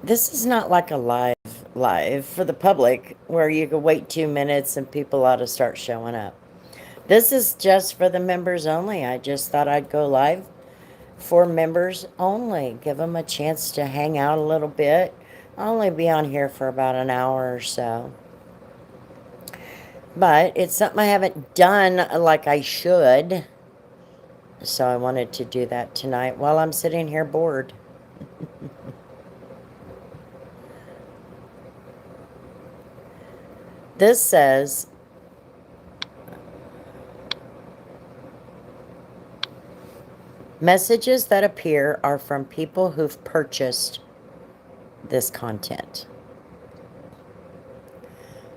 This is not like a live for the public where you could wait 2 minutes and people ought to start showing up. This is just for the members only. I just thought I'd go live for members only. Give them a chance to hang out a little bit. I'll only be on here for about an hour or so. But it's something I haven't done like I should. So I wanted to do that tonight while I'm sitting here bored. This says, messages that appear are from people who've purchased this content.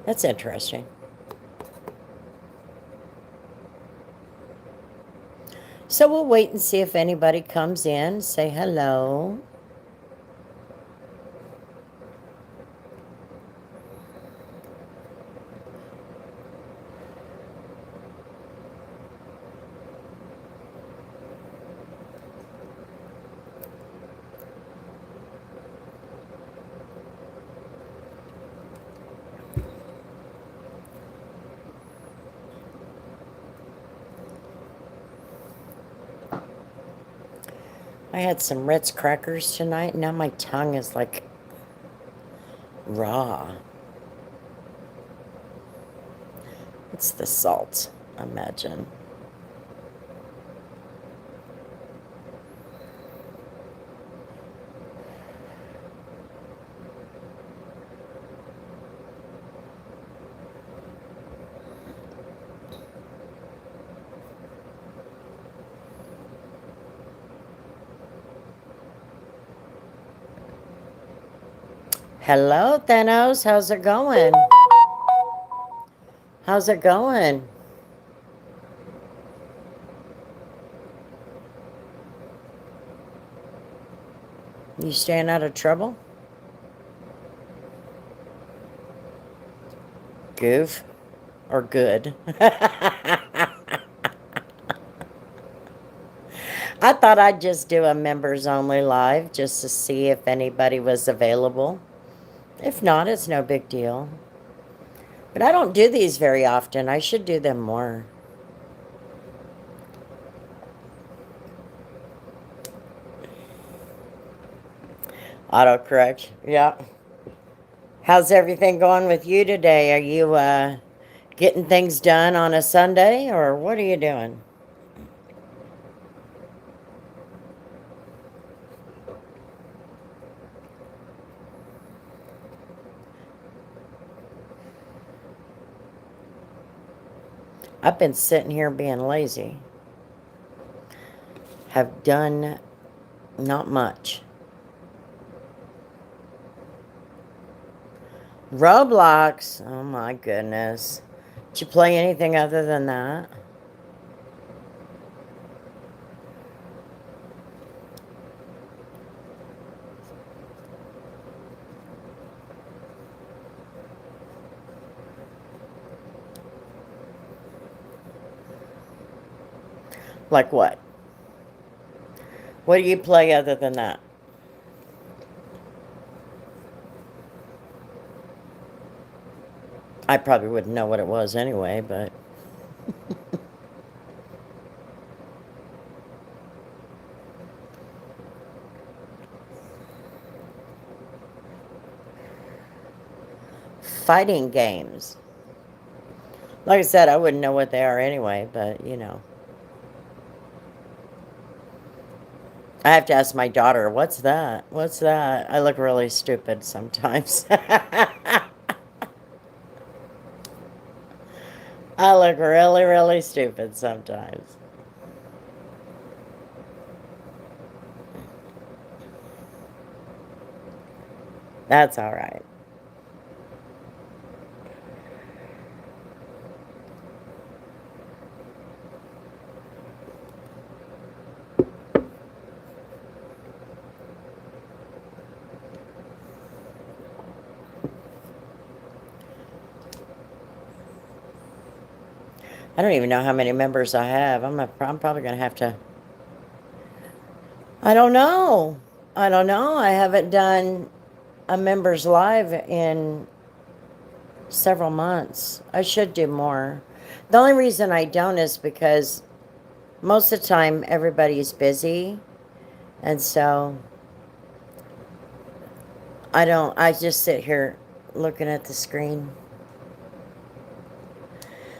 That's interesting. So we'll wait and see if anybody comes in. Say hello. I had some Ritz crackers tonight. Now my tongue is like raw. It's the salt, I imagine. Hello, Thanos. How's it going? How's it going? You staying out of trouble? Goof. Or good? I thought I'd just do a members only live just to see if anybody was available. If not, it's no big deal. But I don't do these very often. I should do them more. Autocorrect. Yeah. How's everything going with you today? Are you getting things done on a Sunday or what are you doing? I've been sitting here being lazy. Have done not much. Roblox. Oh my goodness. Did you play anything other than that? Like what? What do you play other than that? I probably wouldn't know what it was anyway, but fighting games. Like I said, I wouldn't know what they are anyway, but you know. I have to ask my daughter, what's that? What's that? I look really stupid sometimes. I look really, really stupid sometimes. That's all right. I don't even know how many members I have. I'm probably going to have to. I don't know. I don't know. I haven't done a members live in several months. I should do more. The only reason I don't is because most of the time everybody's busy, and so I just sit here looking at the screen.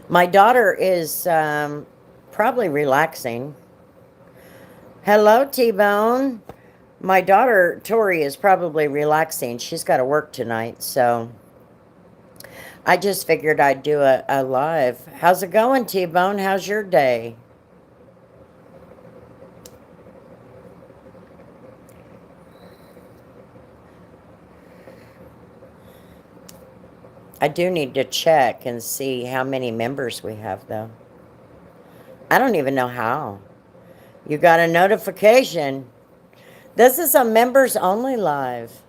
My daughter is probably relaxing. Hello, T-Bone. My daughter, Tori, is probably relaxing. She's got to work tonight, so I just figured I'd do a live. How's it going, T-Bone? How's your day? I do need to check and see how many members we have, though. I don't even know how. You got a notification. This is a members only live.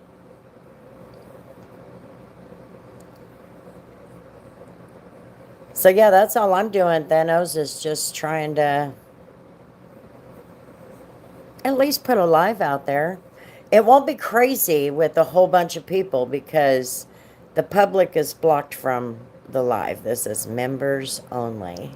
So yeah, that's all I'm doing, Thanos, is just trying to at least put a live out there. It won't be crazy with a whole bunch of people because the public is blocked from the live. This is members only.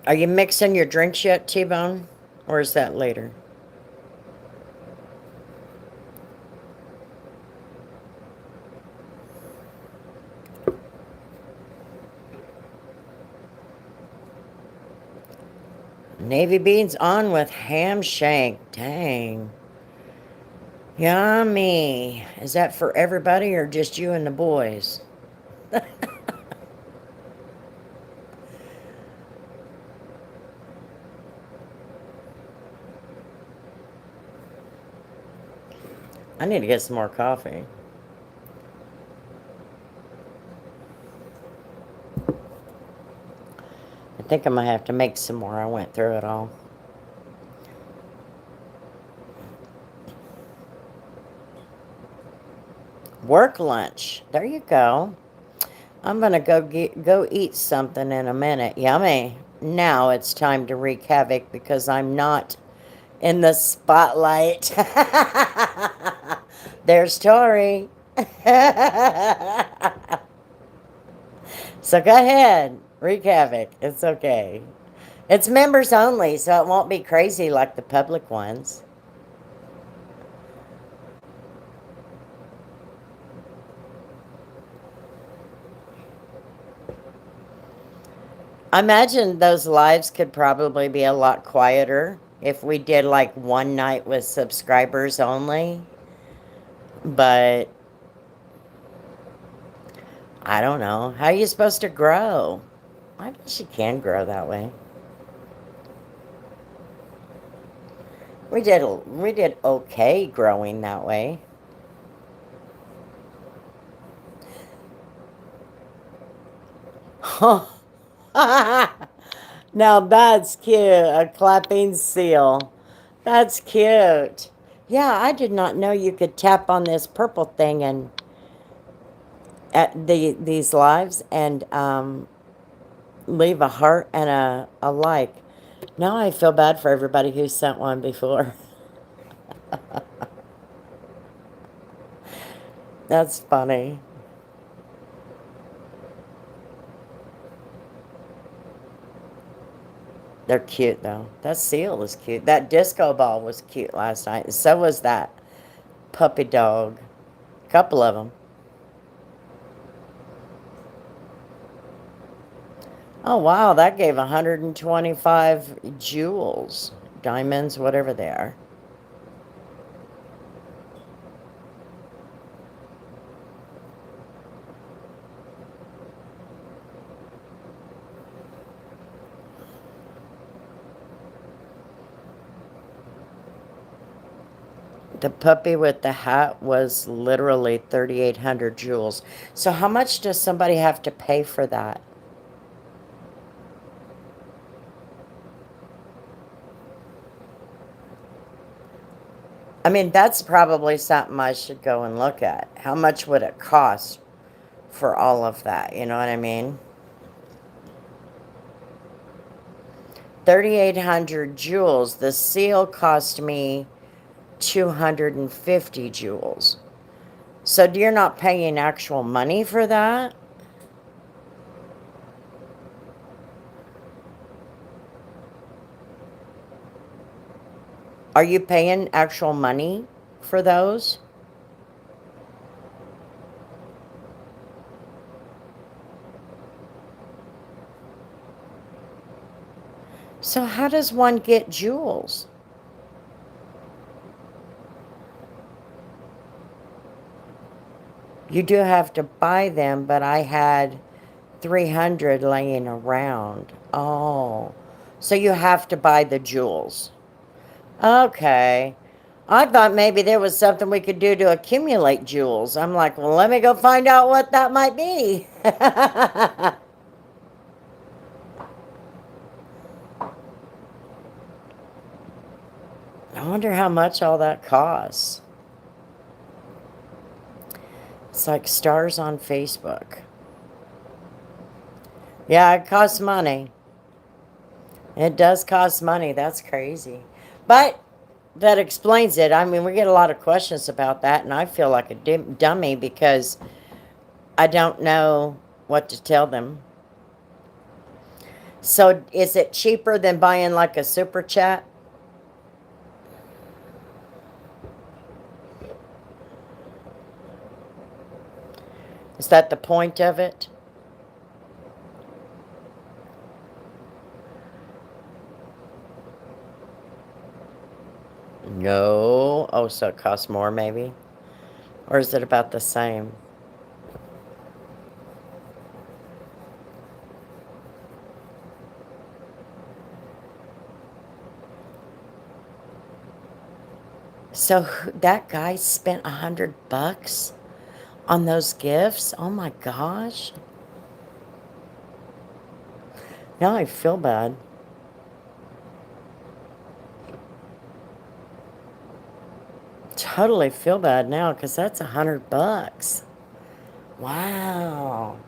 Are you mixing your drinks yet, T-Bone? Or is that later? Navy beans on with ham shank. Dang. Yummy. Is that for everybody or just you and the boys? I need to get some more coffee. I think I might have to make some more. I went through it all. Work lunch. There you go. I'm gonna go eat something in a minute. Yummy. Now it's time to wreak havoc because I'm not in the spotlight. There's Tori. So go ahead, wreak havoc. It's okay. It's members only, so it won't be crazy like the public ones. I imagine those lives could probably be a lot quieter if we did like one night with subscribers only. But I don't know. How are you supposed to grow? I guess you can grow that way. We did okay growing that way. Now that's cute. A clapping seal. That's cute. Yeah, I did not know you could tap on this purple thing and at these lives and leave a heart and a like. Now I feel bad for everybody who sent one before. That's funny. They're cute though. That seal was cute. That disco ball was cute last night. And so was that puppy dog. Couple of them. Oh wow, that gave 125 jewels, diamonds, whatever they are. The puppy with the hat was literally 3,800 jewels. So how much does somebody have to pay for that? I mean, that's probably something I should go and look at. How much would it cost for all of that? You know what I mean? 3,800 jewels. The seal cost me 250 jewels. So you're not paying actual money for that? Are you paying actual money for those? So how does one get jewels? You do have to buy them, but I had 300 laying around. Oh, so you have to buy the jewels. Okay. I thought maybe there was something we could do to accumulate jewels. I'm like, well, let me go find out what that might be. I wonder how much all that costs. It's like stars on Facebook. Yeah, it costs money. It does cost money. That's crazy. But that explains it. I mean, we get a lot of questions about that, and I feel like a dummy because I don't know what to tell them. So, is it cheaper than buying like a super chat? Is that the point of it? No. Oh, so it costs more maybe? Or is it about the same? So that guy spent $100 on those gifts? Oh my gosh. Now I feel bad. Totally feel bad now because that's $100. Wow.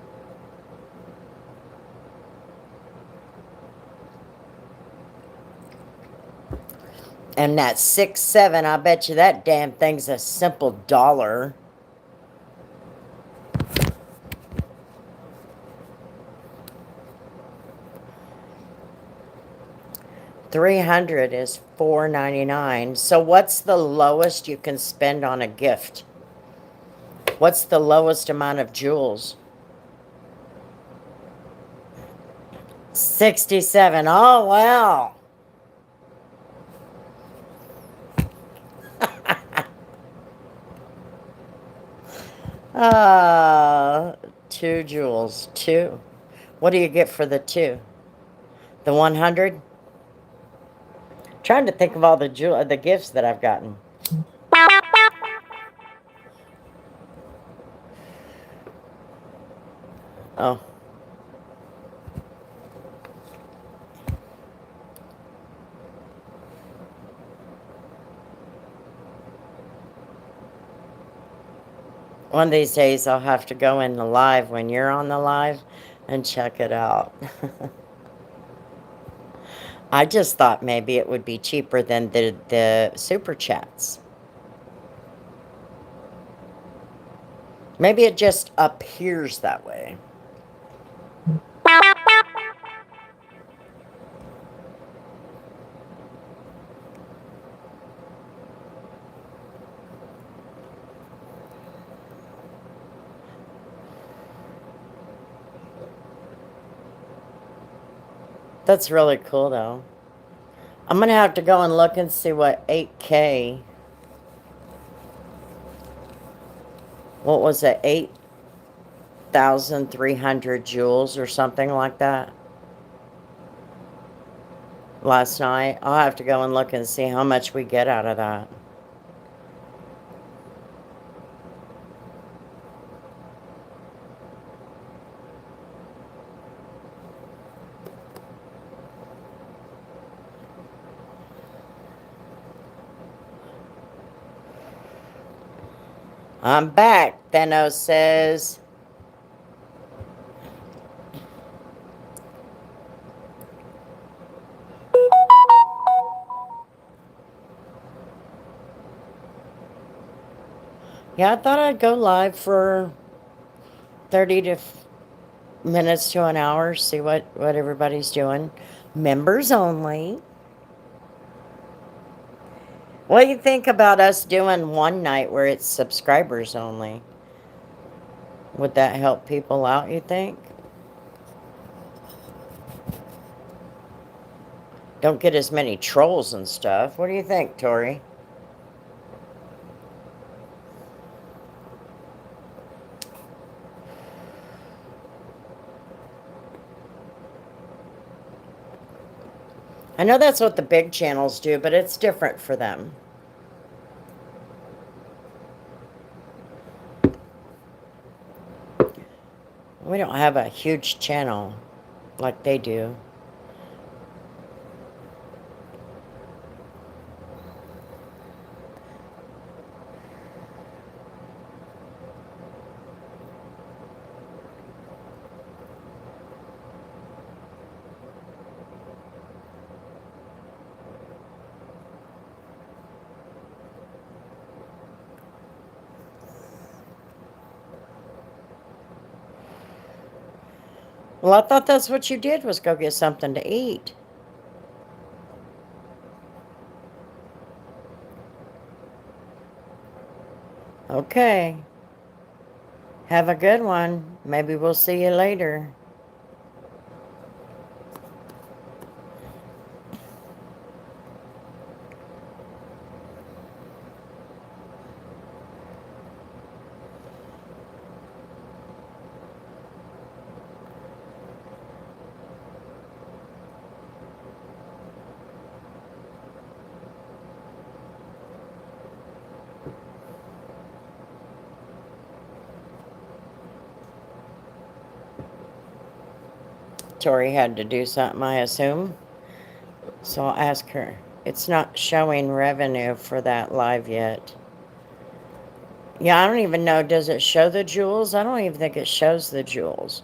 And that 6-7, I bet you that damn thing's a simple dollar. 300 is 499. So what's the lowest you can spend on a gift? What's the lowest amount of jewels? 67. Oh, wow. Uh, 2 jewels. Two. What do you get for the two? The 100? Trying to think of all the gifts that I've gotten. Oh, one of these days I'll have to go in the live when you're on the live and check it out. I just thought maybe it would be cheaper than the super chats. Maybe it just appears that way. That's really cool though. I'm gonna have to go and look and see what 8K, what was it, 8,300 jewels or something like that last night. I'll have to go and look and see how much we get out of that. I'm back, Thanos says. Yeah, I thought I'd go live for 30 to minutes to an hour, see what everybody's doing. Members only. What do you think about us doing one night where it's subscribers only? Would that help people out, you think? Don't get as many trolls and stuff. What do you think, Tori? I know that's what the big channels do, but it's different for them. We don't have a huge channel like they do. Well, I thought that's what you did was go get something to eat. Okay. Have a good one. Maybe we'll see you later. Tori had to do something, I assume. So I'll ask her. It's not showing revenue for that live yet. Yeah, I don't even know. Does it show the jewels? I don't even think it shows the jewels.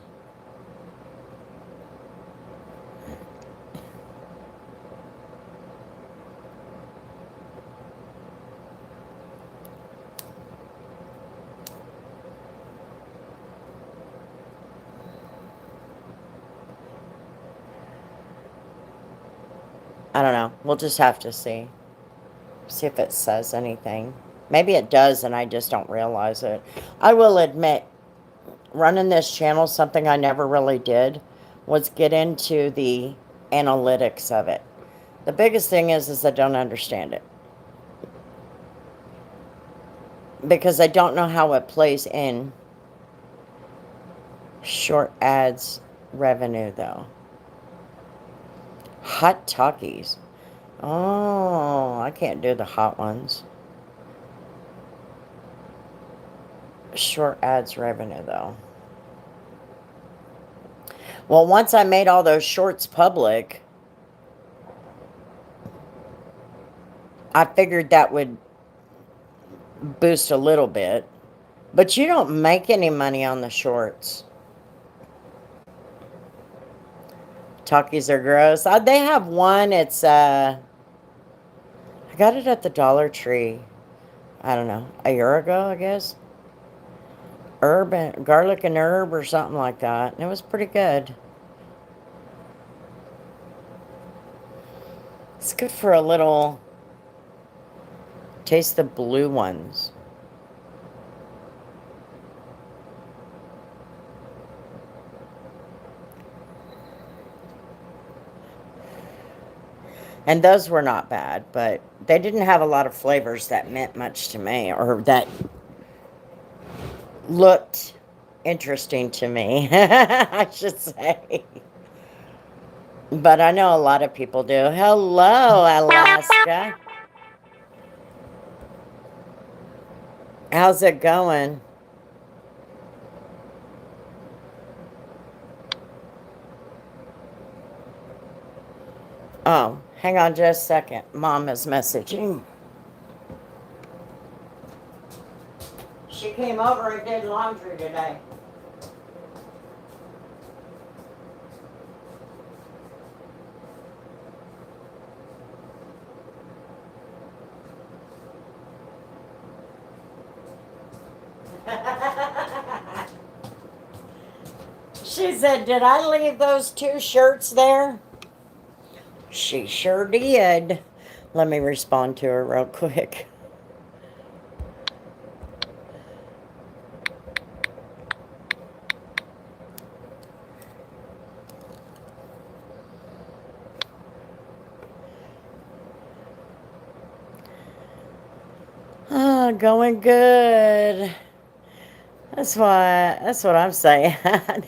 I don't know. We'll just have to see. See if it says anything. Maybe it does and I just don't realize it. I will admit, running this channel, something I never really did was get into the analytics of it. The biggest thing is I don't understand it. Because I don't know how it plays in short ads revenue, though. Hot Talkies. Oh, I can't do the hot ones. Short ads revenue, though. Well, once I made all those shorts public, I figured that would boost a little bit. But you don't make any money on the shorts. Talkies are gross. They have one. It's I got it at the Dollar Tree. I don't know, a year ago, I guess. Garlic and herb or something like that. And it was pretty good. It's good for a little taste the blue ones. And those were not bad, but they didn't have a lot of flavors that meant much to me or that looked interesting to me, I should say. But I know a lot of people do. Hello, Alaska. How's it going? Oh, hang on just a second. Mom is messaging. She came over and did laundry today. She said, "Did I leave those 2 shirts there?" She sure did. Let me respond to her real quick. Oh, going good. That's what I'm saying.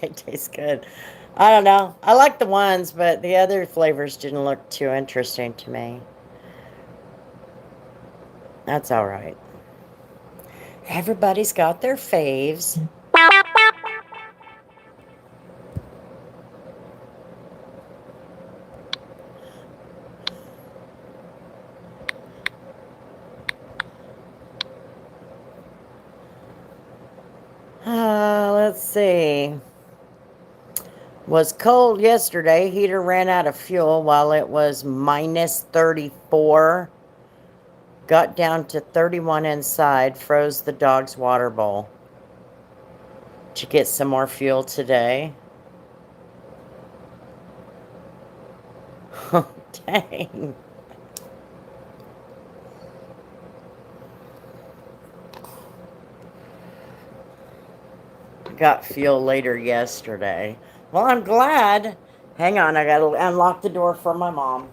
They taste good. I don't know. I like the ones, but the other flavors didn't look too interesting to me. That's all right. Everybody's got their faves. Let's see. Was cold yesterday. Heater ran out of fuel while it was minus 34. Got down to 31 inside. Froze the dog's water bowl. Did you get some more fuel today? Oh, dang. Got fuel later yesterday. Well, I'm glad. Hang on, I gotta unlock the door for my mom.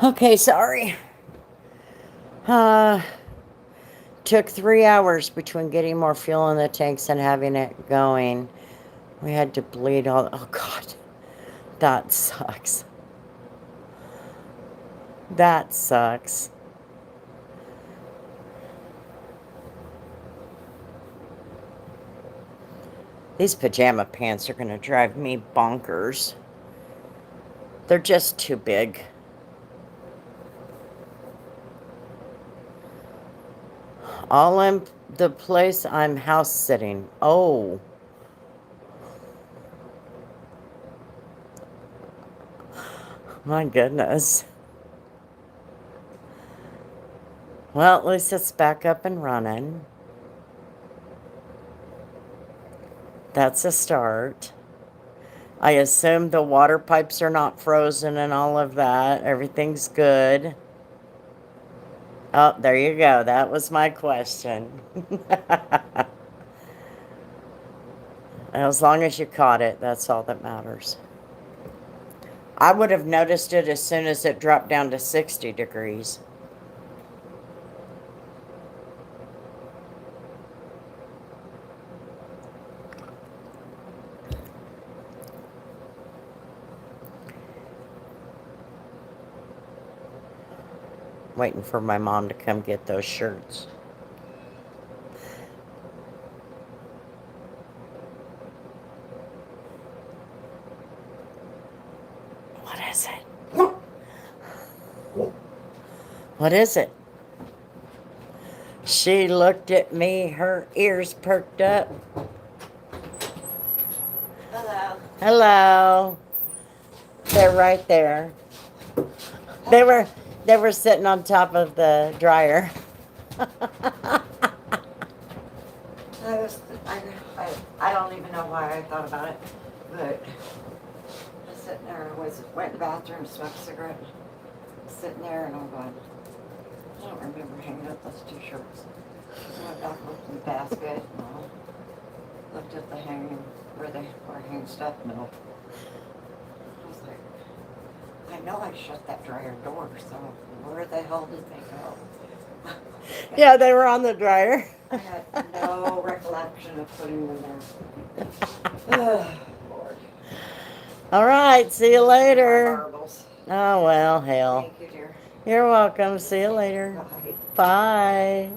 Okay, sorry. Took 3 hours between getting more fuel in the tanks and having it going. We had to bleed all. Oh, God. That sucks. That sucks. These pajama pants are going to drive me bonkers. They're just too big. All in the place I'm house sitting. Oh. My goodness. Well, at least it's back up and running. That's a start. I assume the water pipes are not frozen and all of that. Everything's good. Oh, there you go. That was my question. As long as you caught it, that's all that matters. I would have noticed it as soon as it dropped down to 60 degrees. Waiting for my mom to come get those shirts. What is it? What is it? She looked at me, her ears perked up. Hello. Hello. They're right there. They were sitting on top of the dryer. I don't even know why I thought about it, but I was sitting there, went in the bathroom, smoked a cigarette, sitting there, and I'm going, I don't remember hanging up those 2 shirts. So I went back, looked in the basket, and I looked at the hanging, where they were hanging stuff, no. I was like, I know I shut that dryer door, so where the hell did they go? Yeah, they were on the dryer. I had no recollection of putting them there. Ugh, Lord. All right, see you Those are my later. marbles. Oh, well, hell. Thank you, dear. You're welcome. See you later. Bye.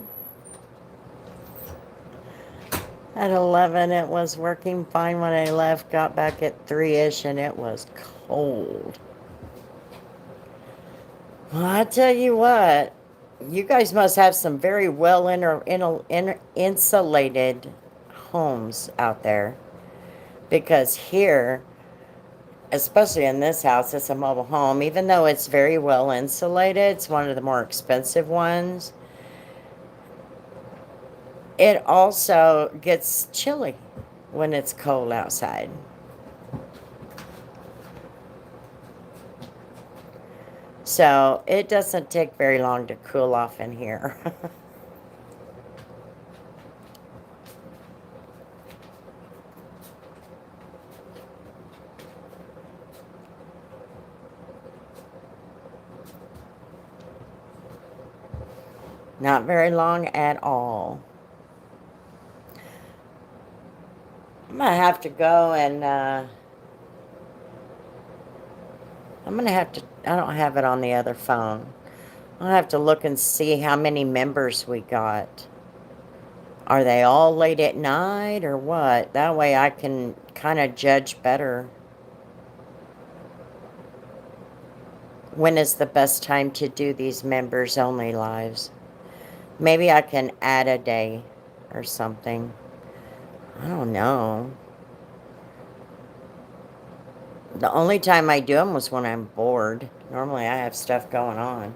Bye. At 11, it was working fine when I left. Got back at 3-ish, and it was cold. Well, I tell you what, you guys must have some very well insulated homes out there. Because here, especially in this house, it's a mobile home. Even though it's very well insulated, it's one of the more expensive ones. It also gets chilly when it's cold outside. So it doesn't take very long to cool off in here. Not very long at all. I'm gonna have to go and I'm gonna have to. I don't have it on the other phone. I'll have to look and see how many members we got. Are they all late at night or what? That way I can kind of judge better. When is the best time to do these members only lives? Maybe I can add a day or something. I don't know. The only time I do them was when I'm bored. Normally I have stuff going on.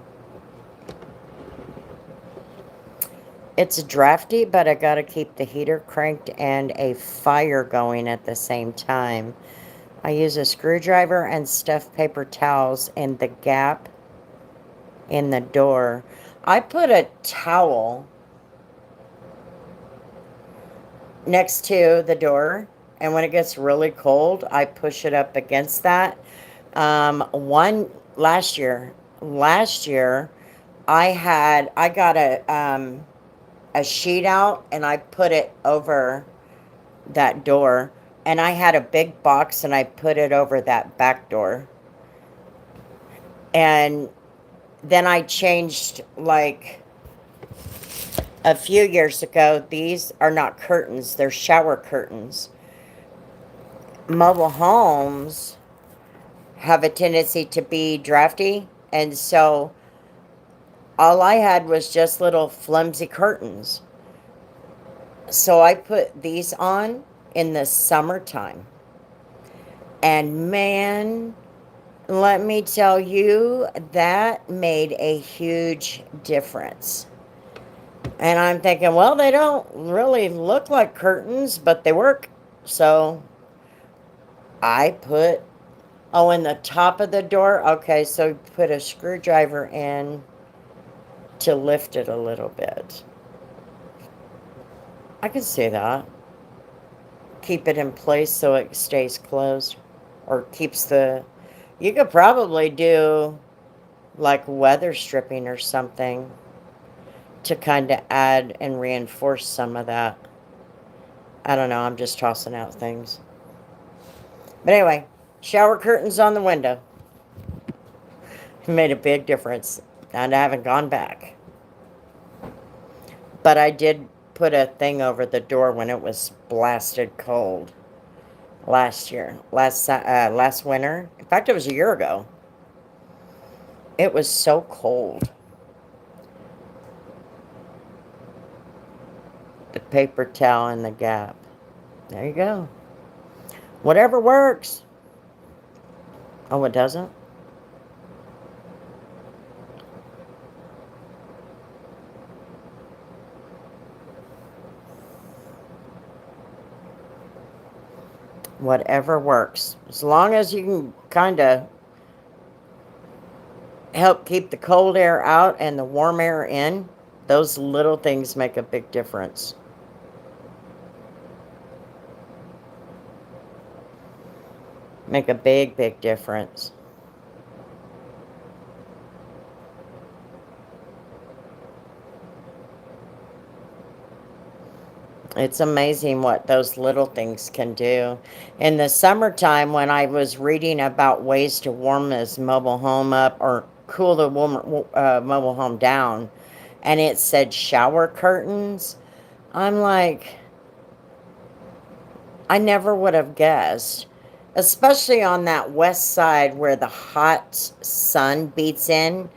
It's drafty, but I gotta keep the heater cranked and a fire going at the same time. I use a screwdriver and stuffed paper towels in the gap in the door. I put a towel next to the door, and when it gets really cold, I push it up against that. One last year, I got a sheet out and I put it over that door, and I had a big box and I put it over that back door. And then I changed, like a few years ago, these are not curtains, they're shower curtains. Mobile homes have a tendency to be drafty, and so all I had was just little flimsy curtains. So I put these on in the summertime. And man, let me tell you, that made a huge difference. And I'm thinking, well, they don't really look like curtains, but they work. So I put, oh, in the top of the door. Okay, so put a screwdriver in to lift it a little bit. I can see that. Keep it in place so it stays closed, or keeps the, you could probably do like weather stripping or something to kind of add and reinforce some of that. I don't know, I'm just tossing out things. But anyway, shower curtains on the window. It made a big difference, and I haven't gone back. But I did put a thing over the door when it was blasted cold last year, last winter. In fact, it was a year ago. It was so cold. The paper towel in the gap. There you go. Whatever works. Oh, it doesn't? Whatever works. As long as you can kind of help keep the cold air out and the warm air in, those little things make a big difference. Make a big, big difference. It's amazing what those little things can do. In the summertime, when I was reading about ways to warm this mobile home up or cool the mobile home down, and it said shower curtains, I'm like, I never would have guessed, especially on that west side where the hot sun beats in.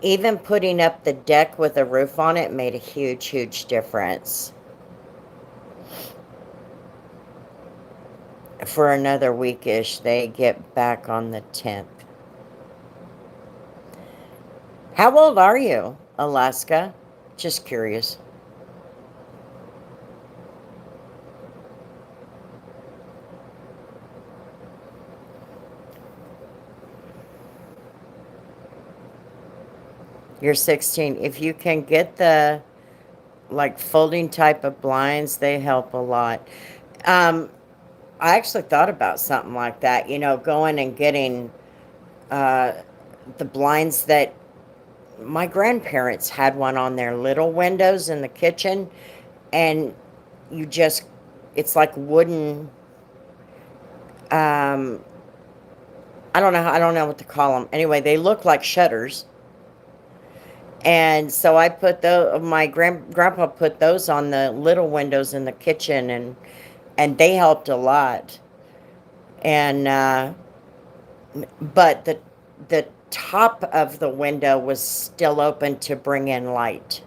Even putting up the deck with a roof on it made a huge, huge difference. For another weekish, they get back on the 10th. How old are you, Alaska? Just curious. You're 16. If you can get the like folding type of blinds, they help a lot. Um, I actually thought about something like that, going and getting uh, the blinds that my grandparents had one on their little windows in the kitchen, and you just, it's like wooden, um, I don't know what to call them. Anyway, they look like shutters. And so I put my grandpa put those on the little windows in the kitchen, and they helped a lot. And but the top of the window was still open to bring in light.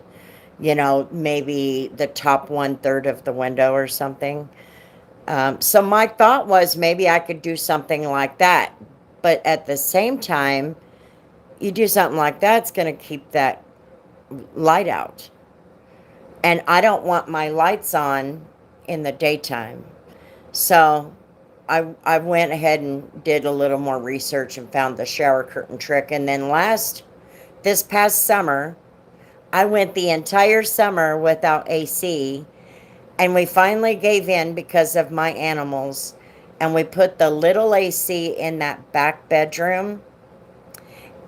Maybe the top one third of the window or something. So my thought was maybe I could do something like that. But at the same time, you do something like that, it's going to keep that light out. And I don't want my lights on in the daytime. So I went ahead and did a little more research and found the shower curtain trick. And then this past summer, I went the entire summer without AC, and we finally gave in because of my animals, and we put the little AC in that back bedroom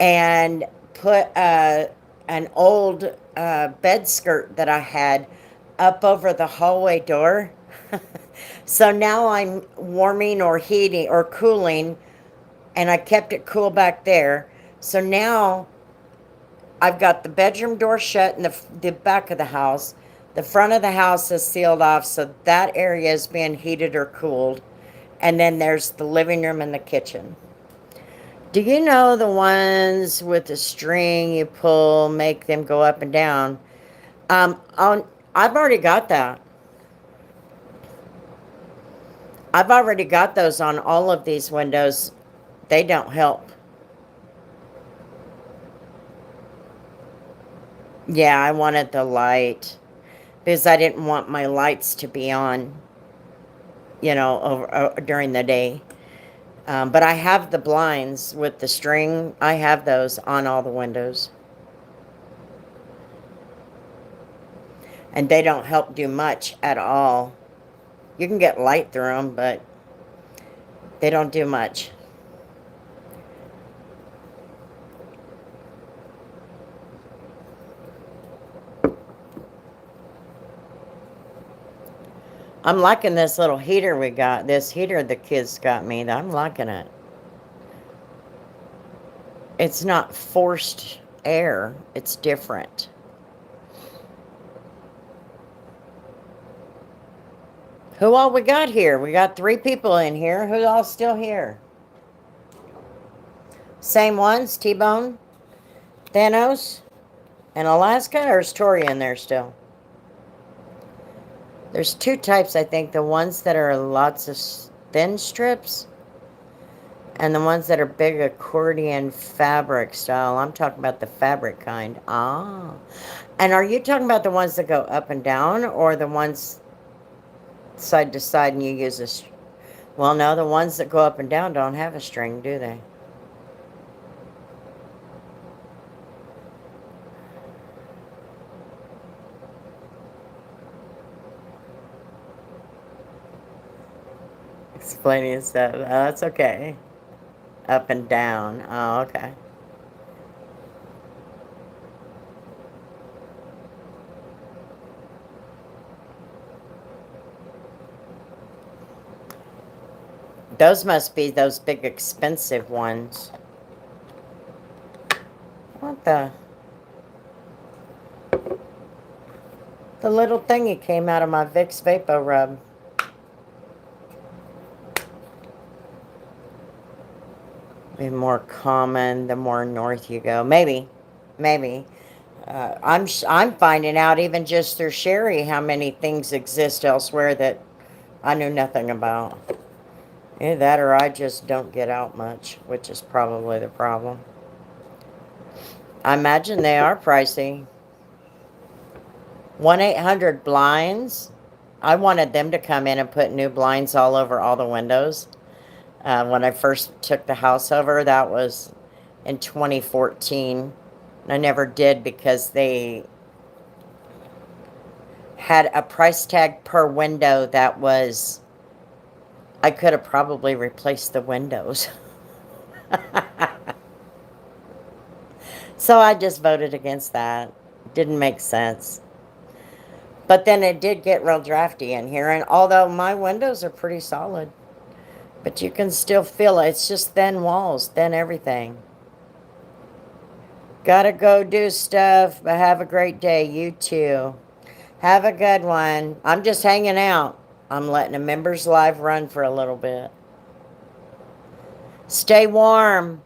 and put an old bed skirt that I had up over the hallway door. So now I'm warming or heating or cooling, and I kept it cool back there. So now I've got the bedroom door shut in the back of the house. The front of the house is sealed off, so that area is being heated or cooled. And then there's the living room and the kitchen. Do you know the ones with the string you pull, make them go up and down? I've already got that. I've already got those on all of these windows. They don't help. Yeah, I wanted the light because I didn't want my lights to be on, during the day. But I have the blinds with the string. I have those on all the windows. And they don't help do much at all. You can get light through them, but they don't do much. I'm liking this little heater we got. This heater the kids got me. I'm liking it. It's not forced air. It's different. Who all we got here? We got 3 people in here. Who all still here? Same ones? T-Bone? Thanos? And Alaska? Or is Tori in there still? There's 2 types, I think. The ones that are lots of thin strips, and the ones that are big accordion fabric style. I'm talking about the fabric kind. Ah. And are you talking about the ones that go up and down, or the ones side to side and you use a... Well, no, the ones that go up and down don't have a string, do they? Explaining stuff. Oh, that's okay. Up and down. Oh, okay. Those must be those big expensive ones. What the? The little thingy came out of my Vicks Vapo Rub. Be more common the more north you go. Maybe, maybe. I'm finding out even just through Sherry how many things exist elsewhere that I knew nothing about. Either that or I just don't get out much, which is probably the problem. I imagine they are pricey. 1-800-BLINDS. I wanted them to come in and put new blinds all over all the windows. When I first took the house over, that was in 2014. I never did because they had a price tag per window that was, I could have probably replaced the windows. So I just voted against that. Didn't make sense. But then it did get real drafty in here, and although my windows are pretty solid, but you can still feel it. It's just thin walls, thin everything. Gotta go do stuff, but have a great day. You too. Have a good one. I'm just hanging out. I'm letting the members live run for a little bit. Stay warm.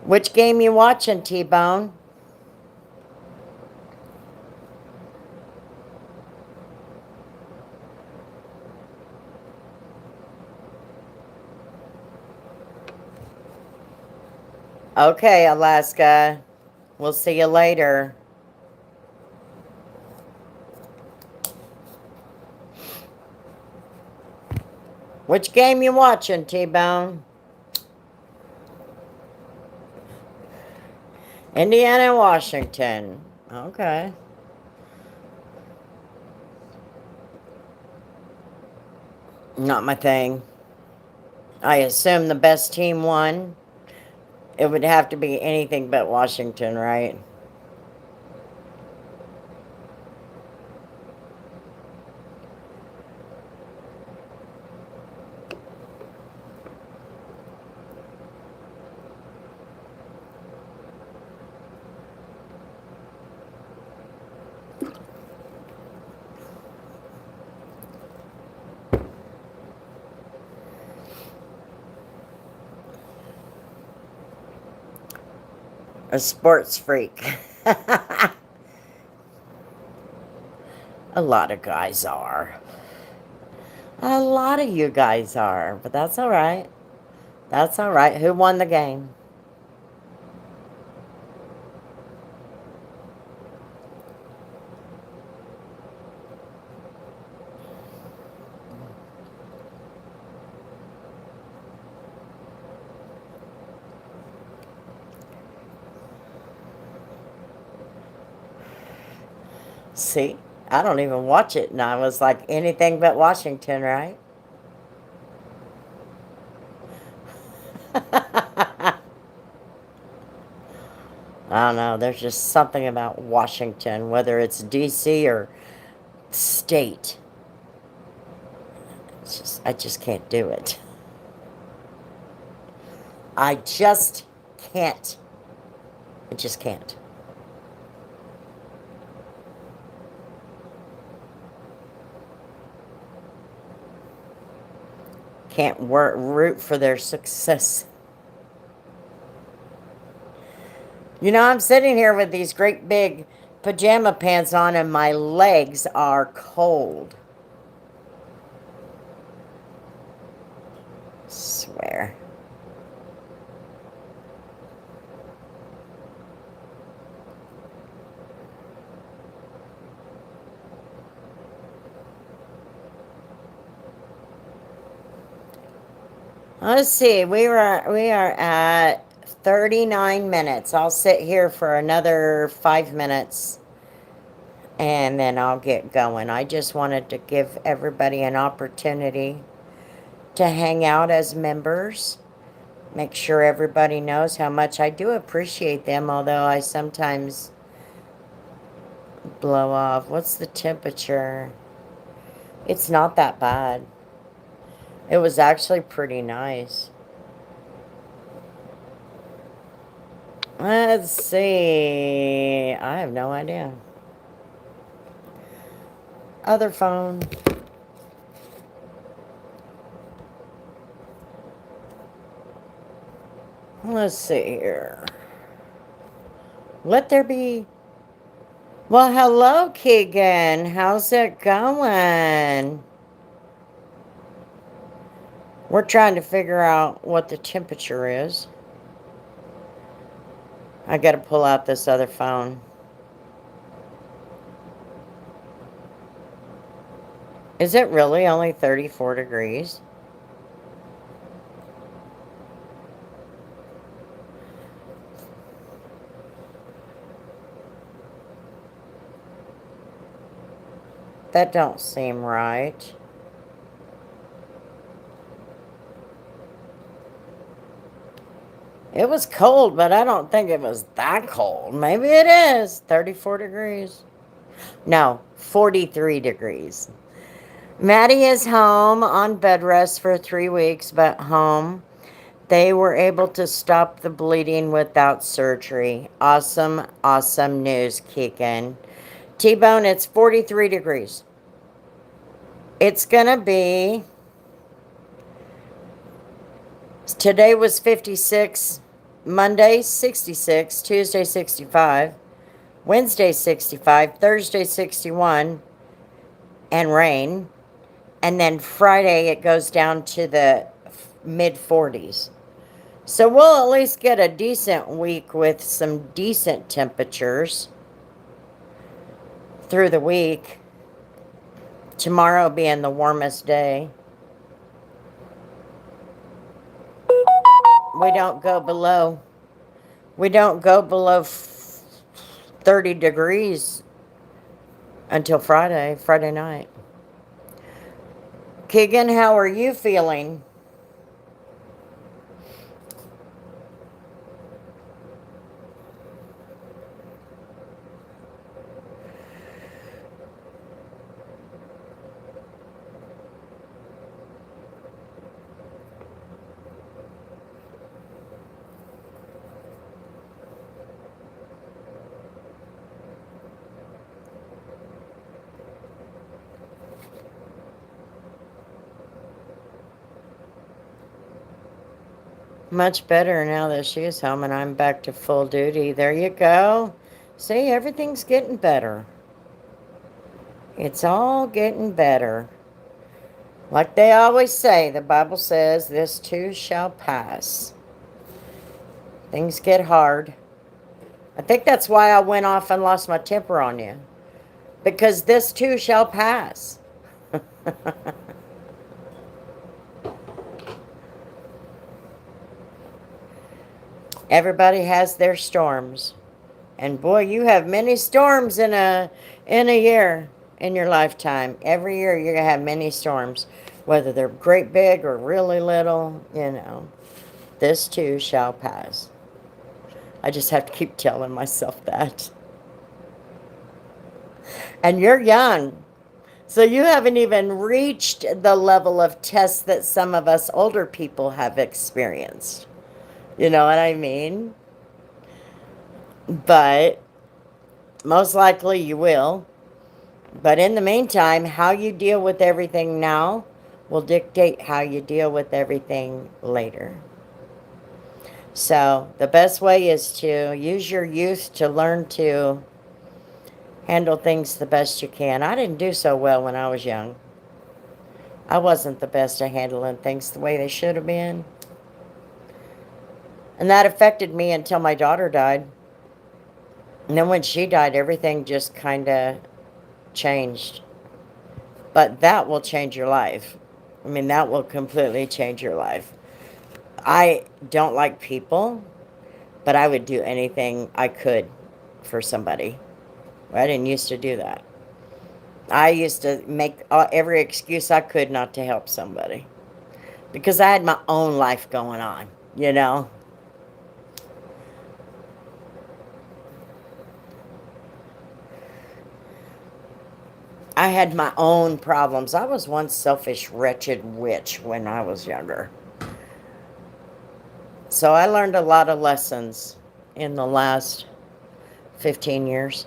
Which game you watching, T-Bone? Okay, Alaska. We'll see you later. Which game you watching, T-Bone? Indiana, Washington. Okay. Not my thing. I assume the best team won. It would have to be anything but Washington, right? A sports freak. A lot of guys are. A lot of you guys are, but that's all right. That's all right. Who won the game? See, I don't even watch it, and I was like anything but Washington, right? I don't know. There's just something about Washington, whether it's D.C. or state. I just can't do it. I just can't. I just can't. Can't root for their success. You know, I'm sitting here with these great big pajama pants on and my legs are cold. Swear. Let's see. We are at 39 minutes. I'll sit here for another 5 minutes and then I'll get going. I just wanted to give everybody an opportunity to hang out as members. Make sure everybody knows how much I do appreciate them, although I sometimes blow off. What's the temperature? It's not that bad. It was actually pretty nice. Let's see. I have no idea. Other phone. Let's see here. Let there be. Well, hello, Keegan. How's it going? We're trying to figure out what the temperature is. I gotta pull out this other phone. Is it really only 34 degrees? That don't seem right. It was cold, but I don't think it was that cold. Maybe it is. 34 degrees. No, 43 degrees. Maddie is home on bed rest for 3 weeks, but home. They were able to stop the bleeding without surgery. Awesome, awesome news, Keegan. T-Bone, it's 43 degrees. It's gonna be. Today was 56. Monday, 66. Tuesday, 65. Wednesday, 65. Thursday, 61. And rain. And then Friday, it goes down to the mid 40s. So we'll at least get a decent week with some decent temperatures through the week. Tomorrow being the warmest day. We don't go below 30 degrees until Friday night. Keegan, how are you feeling? Much better now that she's home and I'm back to full duty. There you go. See, everything's getting better. It's all getting better. Like they always say, the Bible says, this too shall pass. Things get hard. I think that's why I went off and lost my temper on you. Because this too shall pass. Everybody has their storms. And boy, you have many storms in a year, in your lifetime. Every year you're going to have many storms. Whether they're great big or really little, this too shall pass. I just have to keep telling myself that. And you're young. So you haven't even reached the level of test that some of us older people have experienced. You know what I mean? But most likely you will. But in the meantime, how you deal with everything now will dictate how you deal with everything later. So the best way is to use your youth to learn to handle things the best you can. I didn't do so well when I was young. I wasn't the best at handling things the way they should have been. And that affected me until my daughter died. And then when she died, everything just kind of changed. But that will change your life. I mean, that will completely change your life. I don't like people, but I would do anything I could for somebody. I didn't used to do that. I used to make every excuse I could not to help somebody. Because I had my own life going on, you know? I had my own problems. I was one selfish, wretched witch when I was younger. So I learned a lot of lessons in the last 15 years.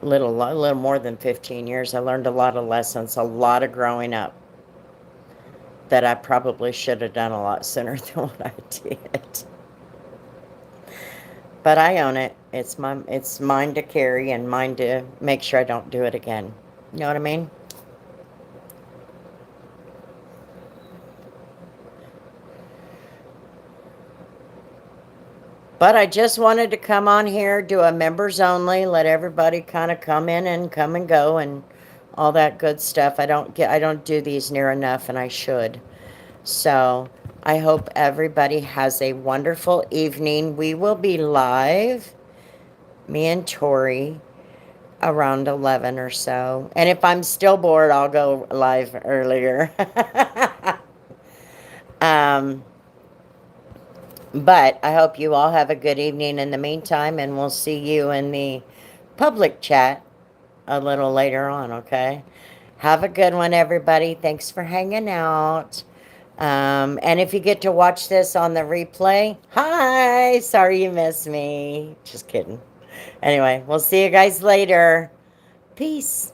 A little more than 15 years. I learned a lot of lessons, a lot of growing up that I probably should have done a lot sooner than what I did. But I own it. It's mine to carry and mine to make sure I don't do it again. You know what I mean? But I just wanted to come on here, do a members only, let everybody kind of come in and come and go and all that good stuff. I don't do these near enough, and I should. So I hope everybody has a wonderful evening. We will be live, me and Tori, around 11 or so. And if I'm still bored, I'll go live earlier. um, but I hope you all have a good evening in the meantime, and we'll see you in the public chat a little later on, okay? Have a good one, everybody. Thanks for hanging out. And if you get to watch this on the replay, hi! Sorry you missed me. Just kidding. Anyway, we'll see you guys later. Peace.